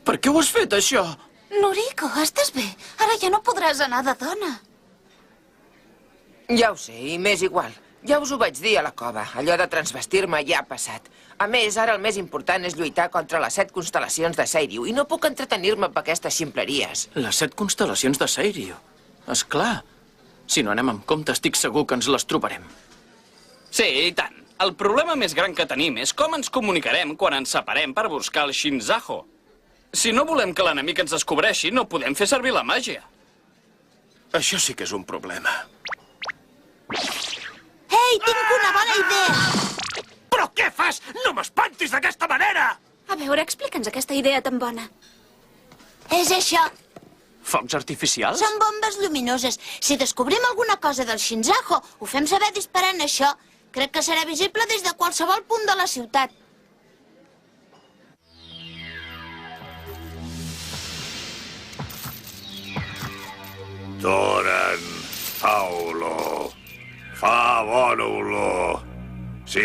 Per què ho has fet, això? Noriko, estàs bé? Ara ja no podràs anar de dona. Ja ho sé, i m'és igual. Ja us ho vaig dir a la cova. Allò de transvestir-me ja ha passat. A més, ara el més important és lluitar contra les 7 constel·lacions de Seiriu i no puc entretenir-me amb aquestes ximpleries. Les 7 constel·lacions de Seiriu. És clar. Si no anem amb compte, estic segur que ens les trobarem. Sí, i tant. El problema més gran que tenim és com ens comunicarem quan ens separem per buscar el Shinzaho. Si no volem que l'enemic ens descobreixi, no podem fer servir la màgia. Això sí que és un problema. Ei, tinc una bona idea! Però què fas? No m'espantis d'aquesta manera! A veure, explica'ns aquesta idea tan bona. És això. Focs artificials? Són bombes lluminoses. Si descobrim alguna cosa del Shinzaho, ho fem saber disparant això. Crec que serà visible des de qualsevol punt de la ciutat. Toren, fa olor. Fa bona olor. Sí,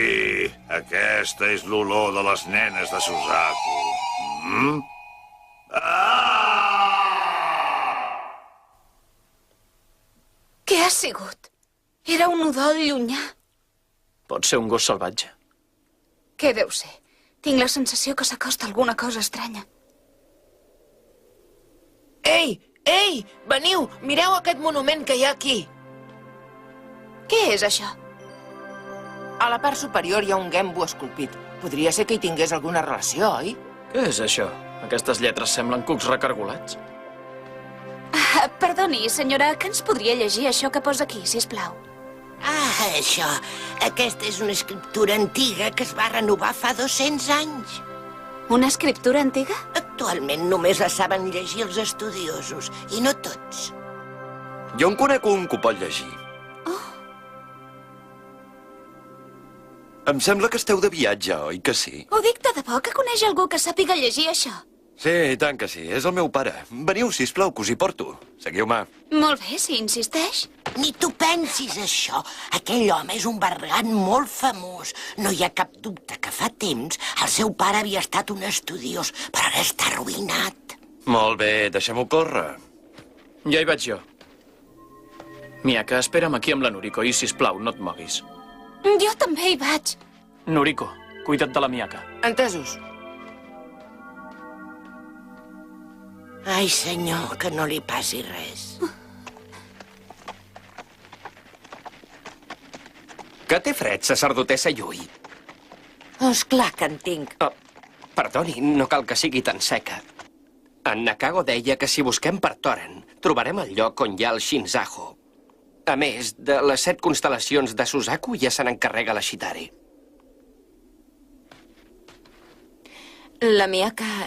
aquesta és l'olor de les nenes de Suzaku. Què ha sigut? Era un udol llunyà. Pot ser un gos salvatge. Què deu ser? Tinc la sensació que s'acosta alguna cosa estranya. Ei, ei, veniu, mireu aquest monument que hi ha aquí. Què és això? A la part superior hi ha un Genbu esculpit. Podria ser que hi tingués alguna relació, oi? Què és això? Aquestes lletres semblen cucs recargolats. Perdoni, senyora, que ens podria llegir això que posa aquí, sisplau? Això. Aquesta és una escriptura antiga que es va renovar fa 200 anys. Una escriptura antiga? Actualment només la saben llegir els estudiosos, i no tots. Jo en conec un que ho pot llegir. Em sembla que esteu de viatge, oi que sí? Ho dic de debò, que coneix algú que sàpiga llegir això. Sí, i tant que sí. És el meu pare. Veniu, sisplau, que us hi porto. Seguiu-me. Molt bé, si insisteix. Ni tu pensis això. Aquell home és un bergant molt famós. No hi ha cap dubte que fa temps el seu pare havia estat un estudiós, però ara està arruïnat. Molt bé, deixem-ho córrer. Ja hi vaig jo. Miyaka, espera'm aquí amb la Noriko i, sisplau, no et moguis. Jo també hi vaig. Noriko, cuida't de la Miyaka. Entesos. Ai, senyor, que no li passi res. Que té fred, sacerdotessa Yui? És clar que en tinc. Perdoni, no cal que sigui tan seca. En Nakago deia que si busquem per Toren, trobarem el lloc on hi ha el Shinzaho. A més, de les 7 constel·lacions de Suzaku ja se n'encarrega la Shitari. La Miyaka